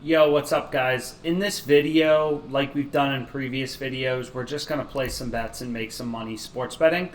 Yo, what's up, guys? In this video, like we've done in previous videos, we're just going to play some bets and make some money sports betting.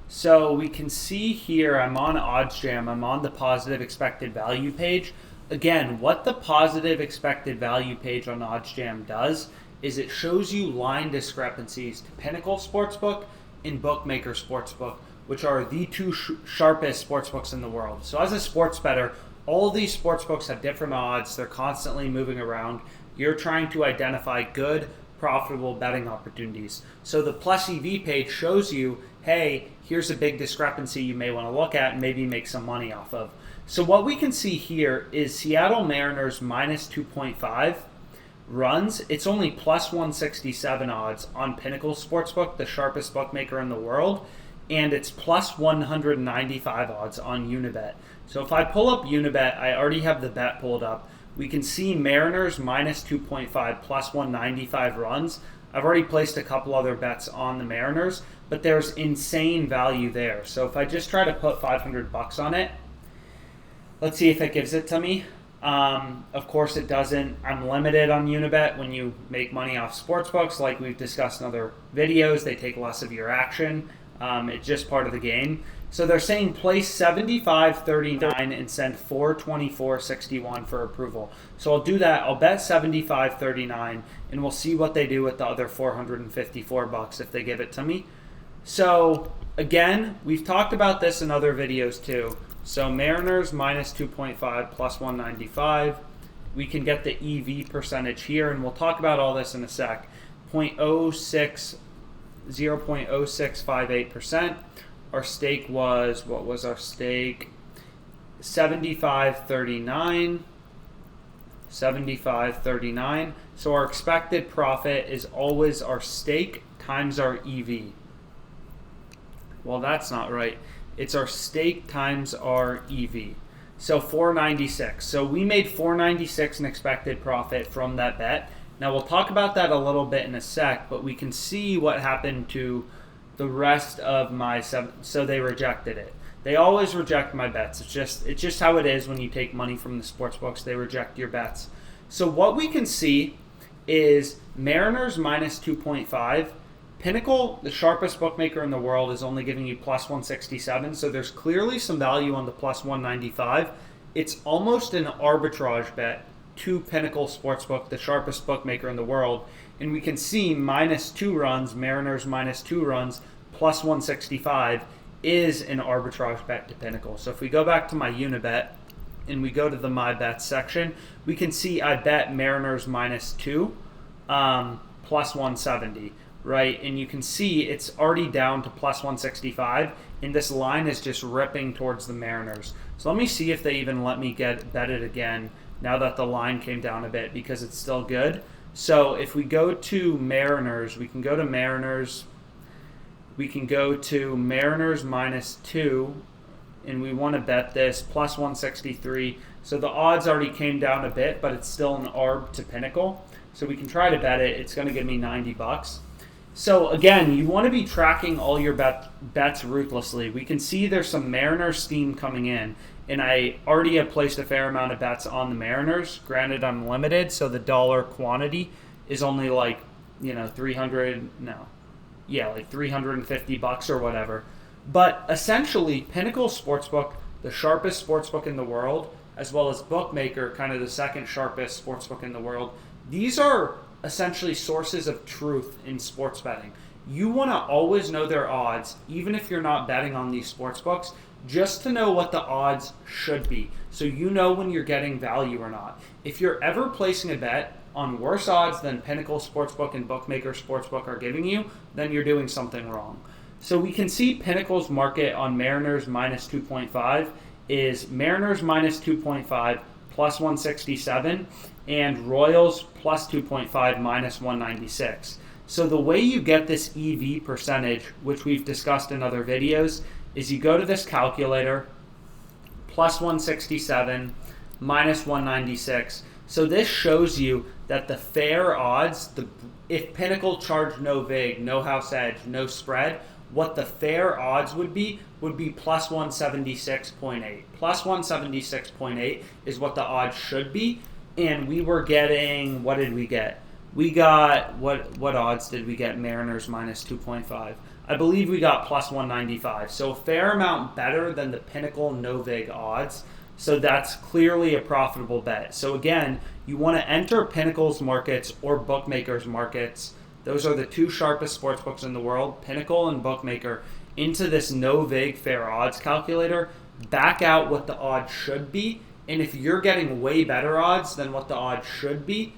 So we can see here, I'm on OddsJam. I'm on the positive expected value page. Again, what the positive expected value page on OddsJam does is it shows you line discrepancies to Pinnacle Sportsbook and BookMaker Sportsbook, which are the two sharpest sportsbooks in the world. So as a sports bettor, all of these sportsbooks have different odds. They're constantly moving around. You're trying to identify good, profitable betting opportunities. So the plus EV page shows you, hey, here's a big discrepancy you may want to look at and maybe make some money off of. So what we can see here is Seattle Mariners minus 2.5 runs. It's only plus 167 odds on Pinnacle Sportsbook, the sharpest bookmaker in the world, and it's plus 195 odds on Unibet. So if I pull up Unibet, I already have the bet pulled up. We can see Mariners minus 2.5 plus 195 runs. I've already placed a couple other bets on the Mariners, but there's insane value there. So if I just try to put 500 bucks on it, let's see if it gives it to me. Of course it doesn't. I'm limited on Unibet. When you make money off sportsbooks, like we've discussed in other videos, they take less of your action. It's just part of the game. So they're saying place 75.39 and send 424.61 for approval. So I'll do that. I'll bet 75.39 and we'll see what they do with the other 454 bucks if they give it to me. So again, we've talked about this in other videos too. So Mariners minus 2.5 plus 195. We can get the EV percentage here, and we'll talk about all this in a sec. 0.0658%. Our stake was, what was our stake? 75.39. 75.39. So our expected profit is always our stake times our EV. Well, that's not right. It's our stake times our EV. So 496. So we made 496 in expected profit from that bet. Now we'll talk about that a little bit in a sec, but we can see what happened to the rest of my seven. So they rejected it. They always reject my bets. It's just how it is when you take money from the sports books. They reject your bets. So what we can see is Mariners minus 2.5. Pinnacle, the sharpest bookmaker in the world, is only giving you plus 167. So there's clearly some value on the plus 195. It's almost an arbitrage bet to Pinnacle Sportsbook, the sharpest bookmaker in the world. And we can see minus 2 runs, Mariners minus 2 runs, plus 165 is an arbitrage bet to Pinnacle. So if we go back to my Unibet and we go to the My Bets section, we can see I bet Mariners minus 2, plus 170, right? And you can see it's already down to plus 165, and this line is just ripping towards the Mariners. So let me see if they even let me bet it again now that the line came down a bit, because it's still good. So if we go to Mariners, we can go to Mariners. We can go to Mariners minus 2, and we want to bet this plus 163. So the odds already came down a bit, but it's still an arb to Pinnacle. So we can try to bet it. It's going to give me 90 bucks. So again, you want to be tracking all your bets ruthlessly. We can see there's some Mariners steam coming in, and I already have placed a fair amount of bets on the Mariners. Granted, I'm limited, so the dollar quantity is only like, 350 bucks or whatever. But essentially, Pinnacle Sportsbook, the sharpest sportsbook in the world, as well as BookMaker, kind of the second sharpest sportsbook in the world, these are essentially sources of truth in sports betting. You want to always know their odds, even if you're not betting on these sports books, just to know what the odds should be, so you know when you're getting value or not. If you're ever placing a bet on worse odds than Pinnacle Sportsbook and BookMaker Sportsbook are giving you, then you're doing something wrong. So we can see Pinnacle's market on Mariners minus 2.5 is Mariners minus 2.5 plus 167, and Royals plus 2.5 minus 196. So the way you get this EV percentage, which we've discussed in other videos, is you go to this calculator, plus 167, minus 196. So this shows you that the fair odds, if Pinnacle charged no vig, no house edge, no spread, what the fair odds would be plus 176.8. Plus 176.8 is what the odds should be. and we were getting, what did we get? We got, what odds did we get? Mariners minus 2.5. I believe we got plus 195. So a fair amount better than the Pinnacle no vig odds. So that's clearly a profitable bet. So again, you want to enter Pinnacle's markets or BookMaker's markets. Those are the two sharpest sportsbooks in the world, Pinnacle and BookMaker, into this no vig fair odds calculator. Back out what the odds should be. And if you're getting way better odds than what the odds should be,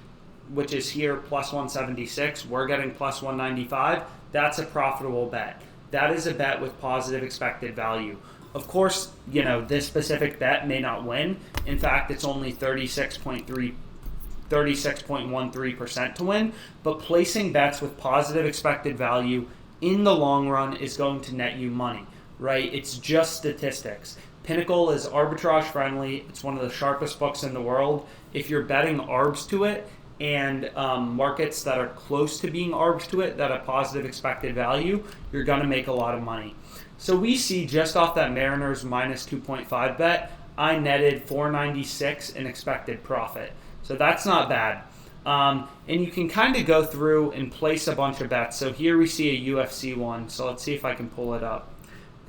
which is here plus 176, we're getting plus 195, that's a profitable bet. That is a bet with positive expected value. Of course, this specific bet may not win. In fact, it's only 36.13% to win, but placing bets with positive expected value in the long run is going to net you money, right? It's just statistics. Pinnacle is arbitrage friendly. It's one of the sharpest books in the world. If you're betting arbs to it and markets that are close to being arbs to it that have positive expected value, you're going to make a lot of money. So we see just off that Mariners minus 2.5 bet, I netted $496 in expected profit. So that's not bad. And you can kind of go through and place a bunch of bets. So here we see a UFC one. So let's see if I can pull it up.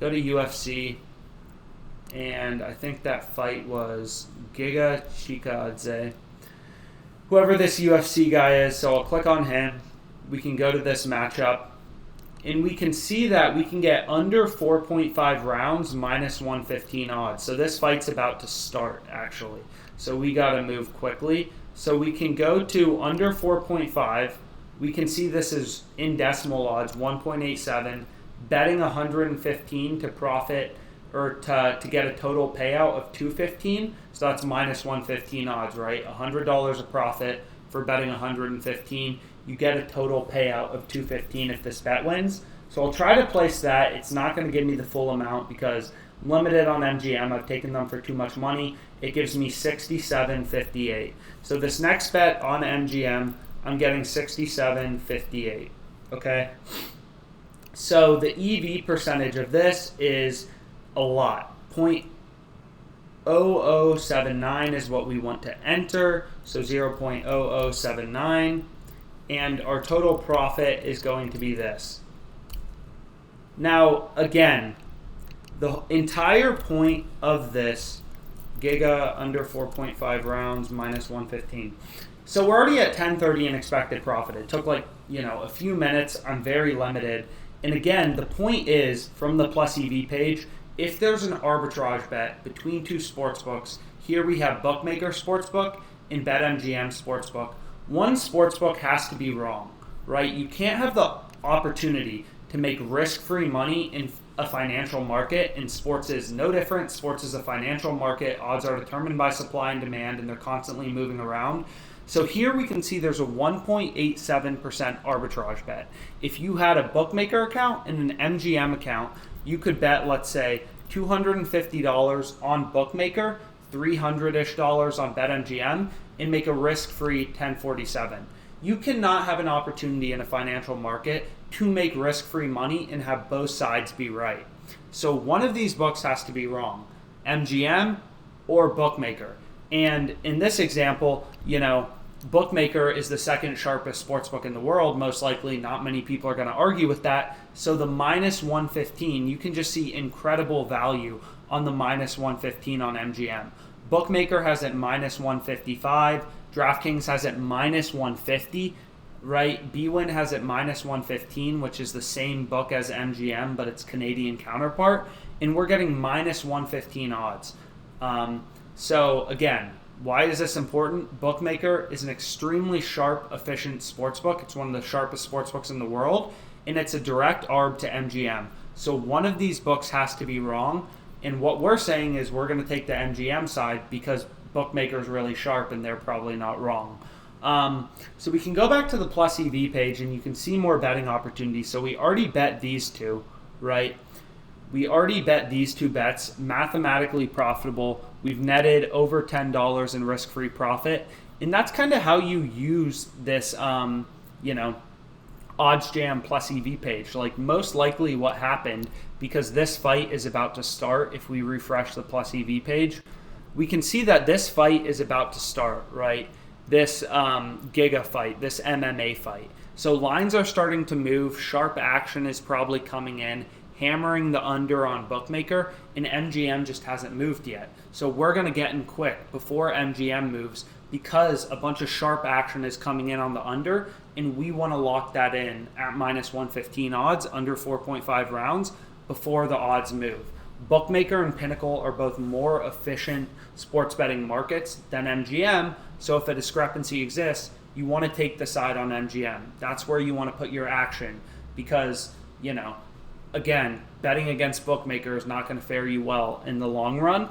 Go to UFC. And I think that fight was Giga Chikadze, whoever this UFC guy is. So I'll click on him. We can go to this matchup. And we can see that we can get under 4.5 rounds minus 115 odds. So this fight's about to start, actually. So we got to move quickly. So we can go to under 4.5. We can see this is in decimal odds, 1.87. Betting 115 to profit, or to get a total payout of 215. So that's minus 115 odds, right? $100 a profit for betting 115. You get a total payout of 215 if this bet wins. So I'll try to place that. It's not going to give me the full amount because I'm limited on MGM. I've taken them for too much money. It gives me 67.58. So this next bet on MGM, I'm getting 67.58. Okay? So the EV percentage of this is a lot. 0.0079 is what we want to enter. So 0.0079. And our total profit is going to be this. Now, again, the entire point of this, Giga under 4.5 rounds, minus 115. So we're already at 1030 in expected profit. It took a few minutes. I'm very limited. And again, the point is, from the plus EV page, if there's an arbitrage bet between two sportsbooks, here we have BookMaker Sportsbook and BetMGM Sportsbook. One sportsbook has to be wrong, right? You can't have the opportunity to make risk-free money in a financial market, and sports is no different. Sports is a financial market. Odds are determined by supply and demand, and they're constantly moving around. So here we can see there's a 1.87% arbitrage bet. If you had a BookMaker account and an MGM account, you could bet, let's say, $250 on BookMaker, $300-ish on BetMGM, and make a risk-free 1047. You cannot have an opportunity in a financial market to make risk-free money and have both sides be right. So one of these books has to be wrong, MGM or BookMaker. And in this example, BookMaker is the second sharpest sportsbook in the world. Most likely, not many people are going to argue with that. So the minus 115, you can just see incredible value on the minus 115 on MGM. BookMaker has it minus 155. DraftKings has it minus 150, right? BWin has it minus 115, which is the same book as MGM, but its Canadian counterpart. And we're getting minus 115 odds. So again, why is this important? BookMaker is an extremely sharp, efficient sportsbook. It's one of the sharpest sportsbooks in the world, and it's a direct arb to MGM. So one of these books has to be wrong, and what we're saying is we're going to take the MGM side because BookMaker is really sharp and they're probably not wrong. So we can go back to the plus EV page and you can see more betting opportunities. So we already bet these two, right? We already bet these two bets, mathematically profitable. We've netted over $10 in risk-free profit. And that's kind of how you use this, OddsJam plus EV page. Like most likely what happened, because this fight is about to start if we refresh the plus EV page, we can see that this fight is about to start, right? This Giga fight, this MMA fight. So lines are starting to move. Sharp action is probably coming in, hammering the under on BookMaker, and MGM just hasn't moved yet. So we're going to get in quick before MGM moves because a bunch of sharp action is coming in on the under, and we want to lock that in at minus 115 odds, under 4.5 rounds, before the odds move. BookMaker and Pinnacle are both more efficient sports betting markets than MGM, so if a discrepancy exists, you want to take the side on MGM. That's where you want to put your action because, again, betting against BookMaker is not going to fare you well in the long run.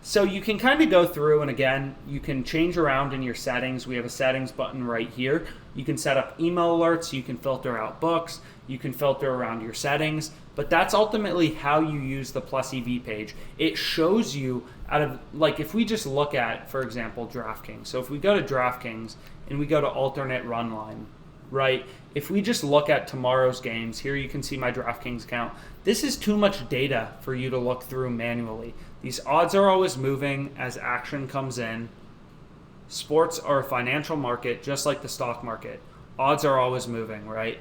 So you can kind of go through, and again, you can change around in your settings. We have a settings button right here. You can set up email alerts. You can filter out books. You can filter around your settings. But that's ultimately how you use the plus EV page. It shows you if we just look at, for example, DraftKings. So if we go to DraftKings and we go to alternate run line, right? If we just look at tomorrow's games, here you can see my DraftKings account. This is too much data for you to look through manually. These odds are always moving as action comes in. Sports are a financial market, just like the stock market. Odds are always moving, right?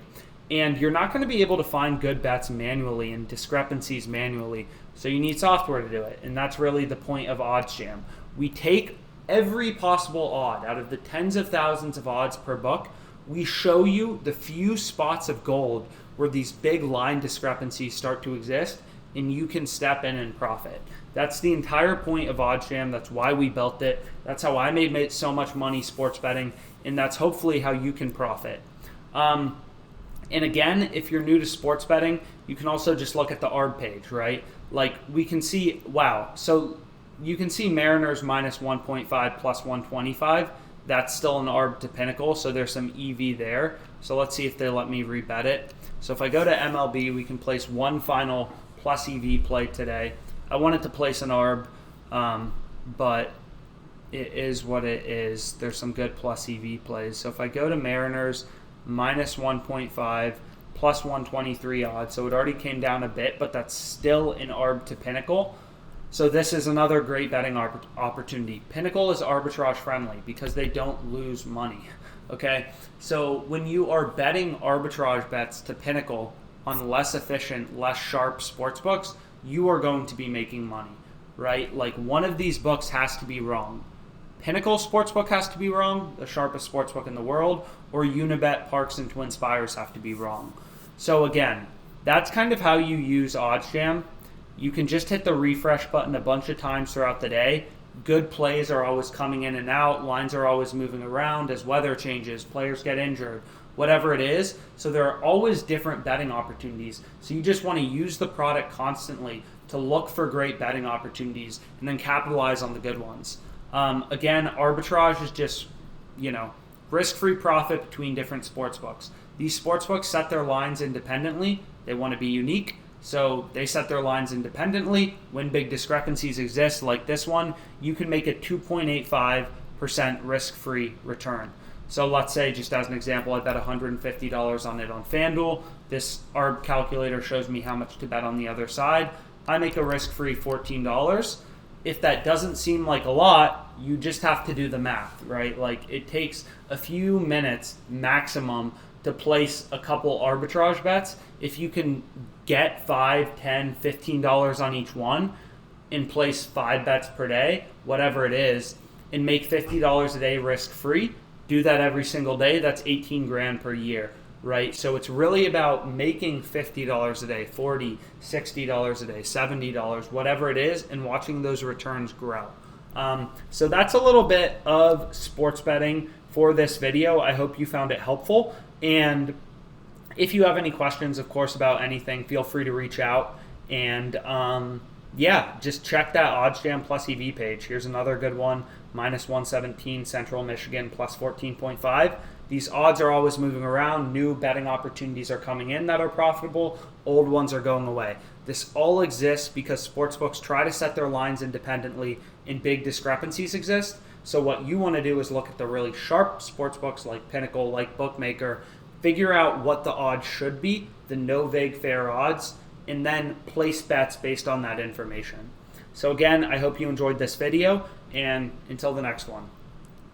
And you're not going to be able to find good bets manually and discrepancies manually. So you need software to do it. And that's really the point of OddsJam. We take every possible odd out of the tens of thousands of odds per book. We show you the few spots of gold where these big line discrepancies start to exist, and you can step in and profit. That's the entire point of OddsJam. That's why we built it. That's how I made so much money sports betting, and that's hopefully how you can profit. And again, if you're new to sports betting, you can also just look at the ARB page, right? Like we can see, wow. So you can see Mariners minus 1.5 plus 125. That's still an ARB to Pinnacle, so there's some EV there. So let's see if they let me rebet it. So if I go to MLB, we can place one final plus EV play today. I wanted to place an ARB, but it is what it is. There's some good plus EV plays. So if I go to Mariners, minus 1.5, plus 123 odds. So it already came down a bit, but that's still an ARB to Pinnacle. So this is another great betting opportunity. Pinnacle is arbitrage friendly because they don't lose money. Okay, so when you are betting arbitrage bets to Pinnacle on less efficient, less sharp sports books, you are going to be making money, right? Like one of these books has to be wrong. Pinnacle Sportsbook has to be wrong, the sharpest sportsbook in the world, or Unibet, Parks, and Twin Spires have to be wrong. So again, that's kind of how you use OddsJam. You can just hit the refresh button a bunch of times throughout the day. Good plays are always coming in and out. Lines are always moving around as weather changes, players get injured, whatever it is. So there are always different betting opportunities. So you just want to use the product constantly to look for great betting opportunities and then capitalize on the good ones. Again, arbitrage is just, risk-free profit between different sports books. These sports books set their lines independently. They want to be unique, so they set their lines independently. When big discrepancies exist, like this one, you can make a 2.85% risk-free return. So let's say, just as an example, I bet $150 on it on Fanduel. This ARB calculator shows me how much to bet on the other side. I make a risk-free $14. If that doesn't seem like a lot, you just have to do the math, right? Like it takes a few minutes maximum to place a couple arbitrage bets. If you can get $5, $10, $15 on each one and place 5 bets per day, whatever it is, and make $50 a day risk-free, do that every single day, that's 18 grand per year, right? So it's really about making $50 a day, $40, $60 a day, $70, whatever it is, and watching those returns grow. So that's a little bit of sports betting for this video. I hope you found it helpful. And if you have any questions, of course, about anything, feel free to reach out. And just check that OddsJam plus EV page. Here's another good one, minus 117, Central Michigan, plus 14.5. These odds are always moving around. New betting opportunities are coming in that are profitable. Old ones are going away. This all exists because sportsbooks try to set their lines independently and big discrepancies exist. So what you want to do is look at the really sharp sportsbooks like Pinnacle, like BookMaker, figure out what the odds should be, the no vague fair odds, and then place bets based on that information. So again, I hope you enjoyed this video, and until the next one.